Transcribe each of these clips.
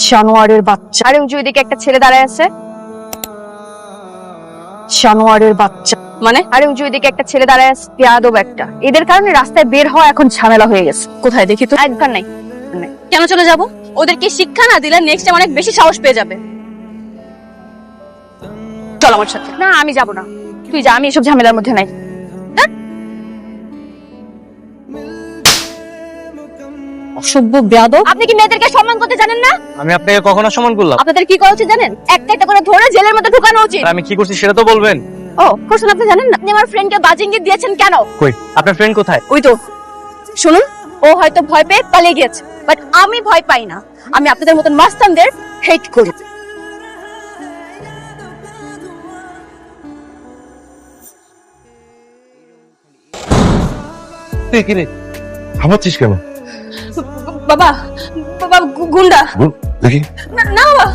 জানোয়ারের বাচ্চা। আরে উঁচু ওইদিকে একটা ছেলে দাঁড়ায় আছে। জানোয়ারের বাচ্চা মানে? আরে উঁচু ওইদিকে একটা ছেলে দাঁড়ায় আছে, বেয়াদব একটা। এদের কারণে রাস্তায় বের হওয়া এখন ঝামেলা হয়ে গেছে। কোথায় দেখি তো? একবার নাই। কেন চলে যাব? ওদেরকে শিক্ষা না দিলে নেক্সট টাইম অনেক বেশি সাহস পেয়ে যাবে। চল আমার সাথে। না আমি যাব না, তুই যা, আমি এসব ঝামেলার মধ্যে নাই। অসভ্য বেয়াদব। আপনি কি মেয়েদেরকে সম্মান করতে জানেন না? আমি আপনাকে কখনো সম্মান করলাম? আপনাদের কি করা উচিত জানেন? একটা একটা করে ধরে জেলের মধ্যে ঢোকানো উচিত। আমি কি করছি সেটা তো বলবেন। ও করছেন, আপনি জানেন না? আপনি আমার ফ্রেন্ডকে বাজি ইঙ্গিত দিয়েছেন কেন? কই আপনার ফ্রেন্ড কোথায়? ওই তো শুনুন, ও হয়তো ভয় পেয়ে পালিয়ে গেছে, বাট আমি ভয় পাই না। আমি আপনাদের মতন মাস্তানদের হেট করি। কি রে হামাচ্ছিস কেন? বাবা বাবা গুন্ডা। দেখি। না বাবা,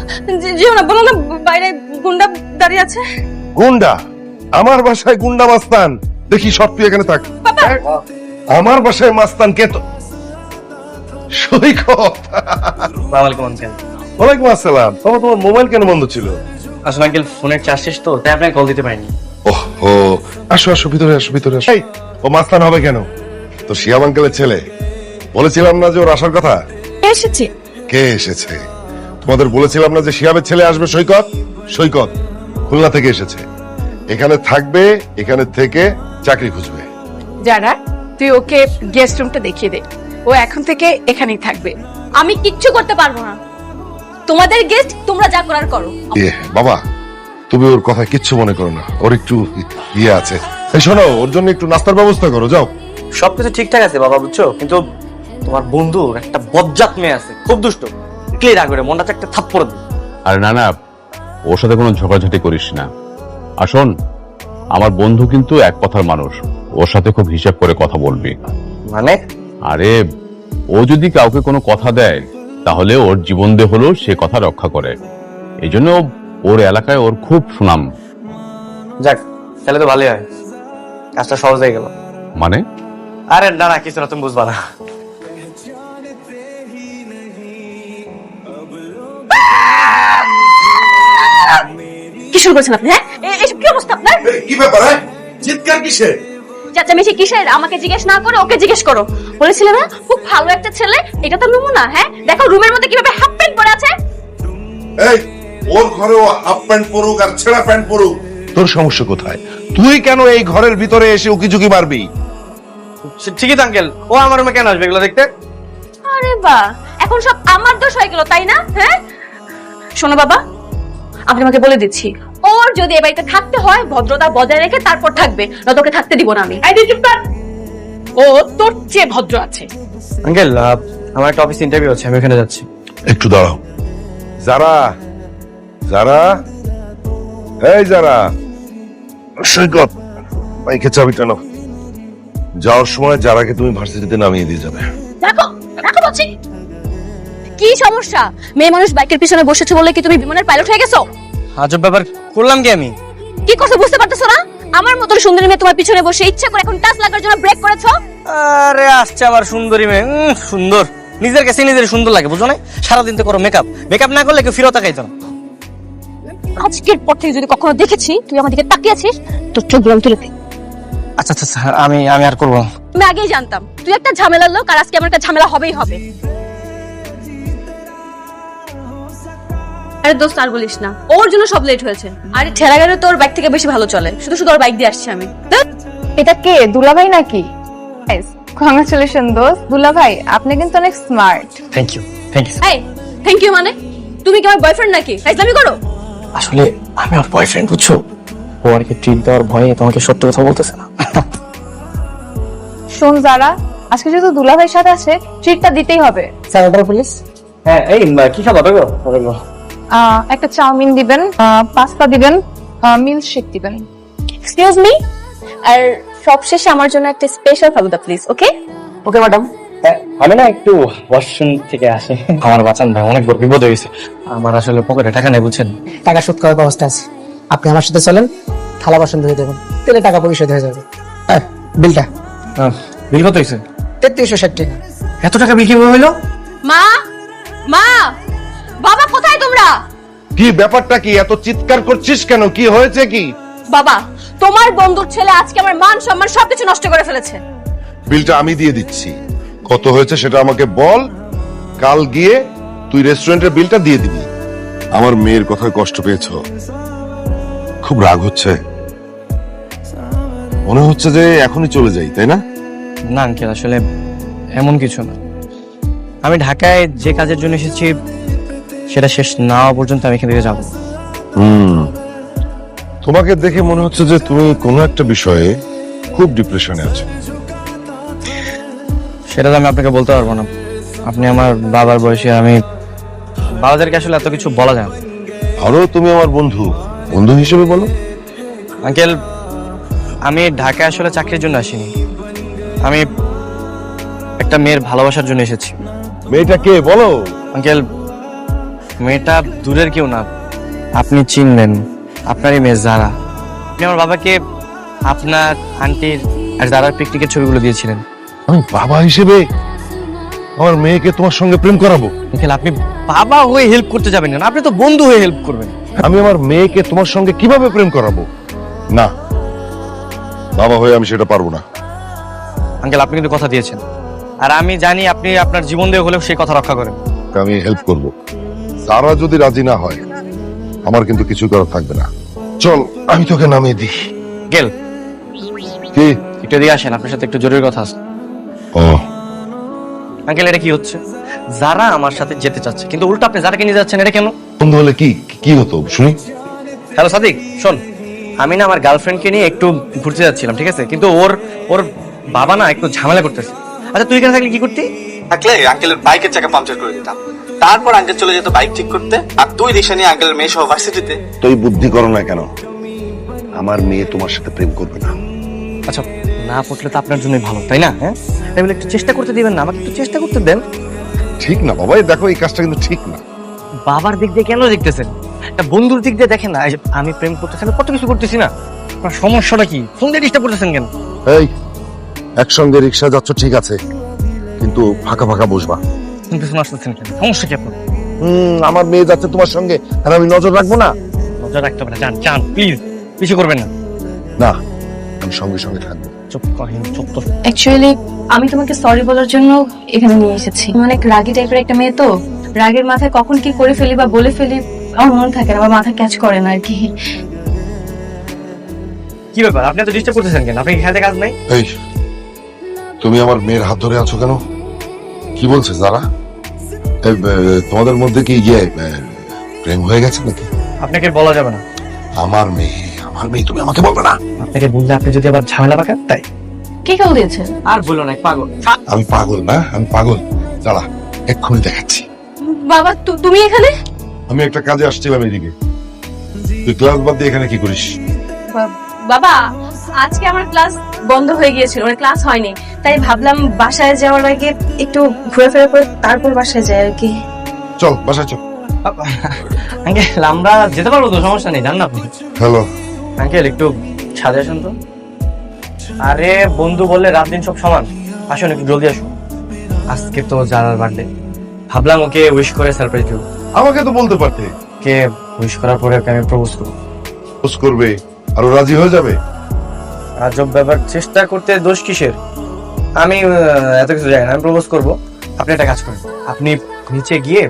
যেও না, বলো না বাইরে গুন্ডা দাঁড়িয়ে আছে। গুন্ডা? আমার বাসায় গুন্ডা মাস্তান? দেখি সব তুই এখানে থাক। আমার বাসায় মাস্তান কে? তো সৈকত। আসসালামু আলাইকুম আঙ্কেল। ওয়ালাইকুম আসসালাম। তোমার মোবাইল কেন বন্ধ ছিল? আসলে আঙ্কেল ফোনের চার্জ শেষ তো, তাই আপনাকে কল দিতে পারিনি। ওহো, আসো আসো, ভিতরে আসো, ভিতরে আসো। এই, ও মাস্তান হবে কেন? তো শিয়াব আঙ্কেলের ছেলে। বলেছিলাম না যে ওর আসার কথা? এসেছি। কে এসেছে? তোমাদের বলেছিলাম না যে শিয়াবের ছেলে আসবে? সৈকত। সৈকত খুলনা থেকে এসেছে, এখানে থাকবে, এখানে থেকে চাকরি খুঁজবে। যারা, তুই ওকে গেস্ট রুমটা দেখিয়ে দে, ও এখন থেকে এখানেই থাকবে। আমি কিচ্ছু করতে পারবো না, তোমাদের গেস্ট, তোমরা যা করার করো। বাবা, তুমি ওর কথা কিচ্ছু মনে করো না, ওর একটু ইয়ে আছে। এই শোনো, ওর জন্য একটু নাস্তার ব্যবস্থা করো, যাও। সবকিছু ঠিকঠাক আছে বাবা, বুঝছো, কিন্তু তোমার বন্ধু একটা বজ্জাত মেয়ে আছে, খুব দুষ্ট। ক্লিয়ার রাগ করে মনটা একটা থাপ্পড় দিই। আরে না না, ওর সাথে কোনো ঝগড়াঝাটি করিস না। আসুন, আমার বন্ধু কিন্তু এক কথার মানুষ, ওর সাথে খুব হিসাব করে কথা বলবি। মানে? আরে ও যদি কাউকে কোনো কথা দেয়, তাহলে ওর জীবন দিয়ে হলেও সে কথা রক্ষা করে। এই জন্য ওর এলাকায় ওর খুব সুনাম। যাক, তাহলে তো ভালোই হয়, কাজটা সহজ হয়ে গেল। মানে? আরে না না, কিছু না, তুমি বুঝবা না। কি শুরু করেছেন আপনি? হ্যাঁ, এসব কি অবস্থা আপনার? কি ব্যাপার? চিৎকার কিসের? চেঁচামেচি কিসের? আমাকে জিজ্ঞেস না করে ওকে জিজ্ঞেস করো। বলেছিলে না খুব ভালো একটা ছেলে, এটা তো নমুনা। হ্যাঁ দেখো রুমের মধ্যে কিভাবে হাফ প্যান্ট পরে আছে। এই, ওর ঘরে ও হাফ প্যান্ট পরুক আর ছেঁড়া প্যান্ট পরুক, তোর সমস্যা কোথায়? তুই কেন এই ঘরের ভিতরে এসে উকিঝুঁকি মারবি? ঠিকই তো আঙ্কেল, ও আমার রুমে কেন আসবে এগুলো দেখতে? আরে বাহ, এখন সব আমার দোষ হয়ে গেল তাই না? হ্যাঁ শোনো বাবা, আমি তোমাকে বলে দিচ্ছি, ওর যদি এ বাড়িতে থাকতে হয় ভদ্রতা বজায় রেখে তারপর থাকবে, না তোকে থাকতে দিব না আমি। ও তোর চেয়ে ভদ্র আছে। আঙ্কেল, আমার একটা অফিস ইন্টারভিউ আছে, আমি ওখানে যাচ্ছি। একটু দাঁড়াও। যারা, যারা, এই যারা, সৈকত বাইকে চাবিটা নাও। যাওয়ার সময় যারাকে তুমি ভার্সিটিতে নামিয়ে দিয়ে যাবে। দেখো দেখো বলছি, কি সমস্যা? মেয়ে মানুষ বাইকের পিছনে বসেছে বলে কি তুমি বিমানের পাইলট হয়ে গেছো? আজব ব্যাপার করলাম কি আমি? কি কথা বুঝতে পারতেছো না? আমার মতন সুন্দরী মেয়ে তোমার পিছনে বসে ইচ্ছা করে এখন টাচ লাগার জন্য ব্রেক করেছো। আরে আসছে আবার সুন্দরী মেয়ে। সুন্দর, নিজের কাছে নিজের সুন্দর লাগে, বুঝো না? সারাদিন তো করো মেকআপ, মেকআপ না করলে কেউ ফিরত তাকাইতো না। আজকের পর থেকে যদি কখনো দেখেছি তুই আমার দিকে তাকিয়েছিস, তোর চোখ গুলো তুলে দে। আচ্ছা আচ্ছা আচ্ছা, আমি আর করবো না। আমি আগেই জানতাম তুই একটা ঝামেলার লোক, আর আজকে আমার একটা ঝামেলা হবেই হবে। আরে দোস্ত আর বলিস না, ওর জন্য সব লেট হয়েছে। আরে ঠেলা গাড়ি তোর বাইক থেকে বেশি ভালো চলে, শুধু শুধু ওর বাইক দিয়ে আসছি আমি। এটা কে, দুলাভাই নাকি? কংগ্রাচুলেশন দোস্ত। দুলাভাই আপনি কিন্তু অনেক smart. Thank you, thank you. এই থ্যাংক ইউ মানে? তুমি কি আমার বয়ফ্রেন্ড নাকি? ফাইজলামি করো। আসলে আমি ওর বয়ফ্রেন্ড, বুঝছো? ও আর কি ট্রিট দেওয়ার ভয়ে তোমাকে সত্য কথা বলতেছে না। শোন যারা, আজকে যেহেতু দুলাভাইয়ের সাথে আছে, ট্রিটটা দিতেই হবে। Sir order please. হ্যাঁ, এই কি খাবার দেবো? একটা চাউমিন দিবেন, পাস্তা দিবেন, মিল্ক শেক দিবেন। এক্সকিউজ মি, আর সবশেষে আমার জন্য একটা special falooda please. Okay okay madam. আমি না একটু ওয়াশরুম থেকে আসি। আমার বাঁচান ভাই, অনেক বড় বিপদ হয়ে গেছে। আমার আসলে পকেটে টাকা নেই, বুঝছেন? টাকা শোধ করার ব্যবস্থা আছে, আপনি আমার সাথে চলেন, থালা বাসন ধুয়ে দেবেন, তেলে টাকা পরিশোধ হয়ে যাবে। বিলটা। বিল কত হয়েছে? 3360 টাকা। এত টাকা বিল কিভাবে হইলো? মা, মা, বাবা। কি ব্যাপারটা কি? এত চিৎকার করছিস কেন? কি হয়েছে কি? বাবা, তোমার বন্ধুর ছেলে আজকে আমার মান সম্মান সবকিছু নষ্ট করে ফেলেছে। বিলটা আমি দিয়ে দিচ্ছি। কত হয়েছে সেটা আমাকে বল, কাল গিয়ে তুই রেস্টুরেন্টের বিলটা দিয়ে দিবি। আমার মেয়ের কথায় কষ্ট পেয়েছো? খুব রাগ হচ্ছে, মনে হচ্ছে যে এখনই চলে যাই, তাই না? না আঙ্কেল, আসলে এমন কিছু না। আমি ঢাকায় যে কাজের জন্য এসেছি সেটা শেষ না হওয়া পর্যন্ত আমি এখান থেকে যাবো। তোমাকে দেখে মনে হচ্ছে যে তুমি কোনো একটা বিষয়ে খুব ডিপ্রেশনে আছো। সেটা তো আমি আপনাকে বলতে পারবো না। আপনি আমার বাবার বয়সে, আমি বাবাদেরকে আসলে এত কিছু বলা যায় না। আরো তুমি আমার বন্ধু, বন্ধু হিসেবে বলো। আঙ্কেল, আমি ঢাকায় আসলে চাকরির জন্য আসিনি। আমি একটা মেয়ের ভালোবাসার জন্য এসেছি। মেয়েটা কে বলো? আঙ্কেল, মেয়েটা দূরের কেউ না, আপনি চিনবেন। আপনারই মেয়ে যারা। আপনি আমার বাবাকে আপনার আন্টির আর যারার পিকনিকের ছবিগুলো দিয়েছিলেন। আমি বাবা হিসেবে আমার মেয়েকে তোমার সঙ্গে প্রেম করাবো? আঙ্কেল, আপনি বাবা হয়ে হেল্প করতে যাবেন না, আপনি তো বন্ধু হয়ে হেল্প করবেন। আমি আমার মেয়েকে তোমার সঙ্গে কিভাবে প্রেম করাবো? না, বাবা হয়ে আমি সেটা পারবো না। আঙ্কেল, আপনি কিন্তু কথা দিয়েছেন, আর আমি জানি আপনি আপনার জীবন দিয়ে হলেও সেই কথা রক্ষা করেন। আমি হেল্প করব। সারা যদি রাজি না হয় আমার কিন্তু কিছু করার থাকবে না। চল, আমি তোকে নামিয়ে দিই। গেল কি? একটু দিয়ে আসেন, আপনার সাথে একটু জরুরি কথা আছে। ও, আঙ্কেল, এটা কি হচ্ছে? যারা আমার সাথে যেতে চাচ্ছে, কিন্তু উল্টো আপনি যারাকে নিয়ে যাচ্ছেন, এটা কেন? বন্ধু হলে কি কি হতো শুনি? হ্যালো সাদিক, শোন, আমি না আমার গার্লফ্রেন্ডকে নিয়ে একটু ঘুরতে যাচ্ছিলাম, ঠিক আছে? কিন্তু ওর ওর বাবা না একটু ঝামেলা করতেছে। আচ্ছা, তুই এখানে থাকলে কি করতি? থাকলে আঙ্কেলের বাইকের চাকা পাংচার করে দিতাম, তারপর আঙ্কেল চলে যেত বাইক ঠিক করতে, আর তুই রিক্সা নিয়ে আঙ্কেলের মেয়ে সহ ভার্সিটিতে। তুই বুদ্ধি করো না কেন? আমার মেয়ে তোমার সাথে প্রেম করবে না। আচ্ছা, না পড়লে তো আপনার জন্যই ভালো, তাই না? হ্যাঁ, তাই বলে একটু চেষ্টা করতে দিবেন না? আমাকে একটু চেষ্টা করতে দেন। ঠিক না বাবা, এই দেখো এই কাজটা কিন্তু ঠিক না। বাবার দিক দিয়ে কেন দেখতেছেন? একটা বন্ধুর দিক দিয়ে দেখেন না। এই যে আমি প্রেম করতেছি, আমি কত কিছু করতেছি না, আপনার সমস্যাটা কি? ফোন দিয়ে ডিস্টার্ব করতেছেন কেন? এই, একসঙ্গে রিক্সা যাচ্ছ ঠিক আছে, কিন্তু ফাঁকা ফাঁকা বসবা। কিন্তু শোনা আসতেছেন কেন? সমস্যা কি আপনার? আমার মেয়ে যাচ্ছে তোমার সঙ্গে, আর আমি নজর রাখবো না? নজর রাখতে হবে না, যান যান প্লিজ, কিছু করবেন না। না, আমি সঙ্গে সঙ্গে থাকবো। চুপ করেন, চুপ তো। অ্যাকচুয়ালি আমি তোমাকে সরি বলার জন্য এখানে নিয়ে এসেছি। অনেক রাগী টাইপের একটা মেয়ে তো, রাগের মাথায় কখন কি করে ফেলি বা বলে ফেলি আমার মনে থাকে না, বা মাথা ক্যাচ করে না আর কি। কি ব্যাপার, আপনি এত ডিস্টার্ব করতেছেন কেন? আপনি খেলতে কাজ নাই? এই, তুমি আমার মেয়ের হাত ধরে আছো কেন? কি বলছে যারা? তোমাদের মধ্যে কি প্রেম হয়ে গেছে নাকি? আপনাকে বলা যাবে না। আমার মেয়ে, আমার মেয়ে, তুমি আমাকে বলবে না? আপনাকে বললে আপনি যদি আবার ঝামেলা পাকান, তাই। কে কেউ দিয়েছে? আর বলো না, পাগল। আমি পাগল না, আমি পাগল। দাঁড়া, এক্ষুনি দেখাচ্ছি। বাবা, তুমি এখানে? আমি একটা কাজে আসছিলাম এদিকে। তুই ক্লাস বাদ দিয়ে এখানে কি করিস? বাবা, আজকে আমার ক্লাস বন্ধ হয়ে গিয়েছিল, মানে ক্লাস হয়নি, তাই ভাবলাম বাসায় যাওয়ার আগে একটু ঘুরে ফেরা করে তারপর বাসায় যাই আর কি। চল বাসায় চল। আঙ্কেল, আমরা যেতে পারবো তো, সমস্যা নেই, জান না আপনি। হ্যালো। আঙ্কেল, একটু সাজে আসুন তো। আরে বন্ধু বললে রাত দিন সব সমান। আসুন, একটু জলদি আসুন। আজকে তো জারার বার্থডে, ভাবলাম ওকে উইশ করে সারপ্রাইজ দেবো। আমাকে তো বলতে পারতে। কে উইশ করার পরে ওকে আমি প্রপোজ করবো। পোজ করবে আর ও রাজি হয়ে যাবে? আজব ব্যাপার, চেষ্টা করতে দোষ কিসের? আমি এত কিছু জানি না, আমি প্রপোজ করবো। আপনি একটা কাজ করেন, আপনি নিচে গিয়ে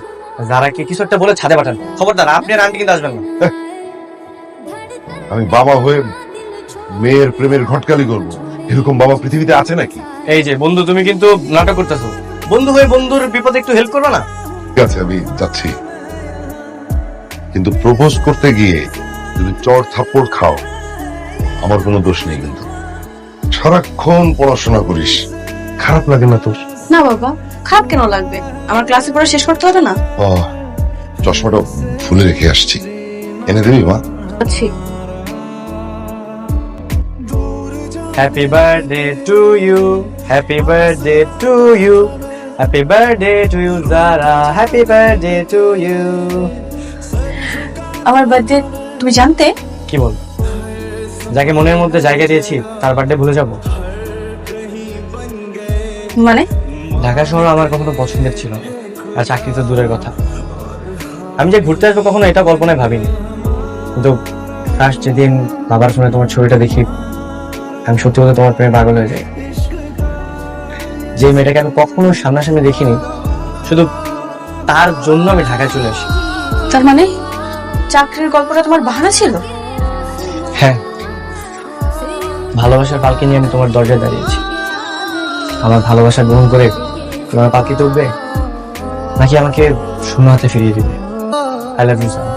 যারাকে কিছু একটা বলে ছাদে পাঠান। খবরদার, আপনি আর আন্টি কিন্তু আসবেন না। আমি বাবা হয়ে মেয়ের প্রেমের ঘটকালি করবো, এরকম বাবা পৃথিবীতে আছে নাকি? এই যে বন্ধু, তুমি কিন্তু নাটক করতেছো। বন্ধু হয়ে বন্ধুর বিপদে একটু হেল্প করবে না? ঠিক আছে, আমি যাচ্ছি, কিন্তু প্রপোজ করতে গিয়ে যদি চড় থাপ্পড় খাও আমার কোনো দোষ নেই। কিন্তু সারাক্ষণ পড়াশোনা করিস, খারাপ লাগে না তোর? না বাবা, খারাপ কেন লাগবে? আমার ক্লাসে পড়া শেষ করতে হবে না? চশমাটা ফুলে রেখে আসছি, এনে দিবি মা? আচ্ছা। Happy birthday to you, happy birthday to you, happy birthday to you Zara, happy birthday to you. আমার বার্থডে তুমি জানতে? কি বল, যাকে মনের মধ্যে জায়গা দিয়েছি তার বার্থডে ভুলে যাব? মানে? ঢাকা শহর আমার কখনো পছন্দের ছিল না, আর চাকরি তো দূরের কথা। আমি যে ঘুরতে আসবো কখনো এটা কল্পনায় ভাবিনি, কিন্তু ফার্স্ট যেদিন বাবার ফোনে তোমার ছবিটা দেখি আমি সত্যি বলতে তোমার প্রেমে পাগল হয়ে যাই। যে মেয়েটাকে আমি কখনো সামনাসামনি দেখিনি, শুধু তার জন্য আমি ঢাকায় চলে আসি। তার মানে চাকরির গল্পটা তোমার বাহানা ছিল? হ্যাঁ, ভালোবাসার পালকি নিয়ে আমি তোমার দরজায় দাঁড়িয়েছি। আমার ভালোবাসা গ্রহণ করে তোমার পালকিতে উঠবে, নাকি আমাকে শূন্য হাতে ফিরিয়ে দিবে? I love you sir.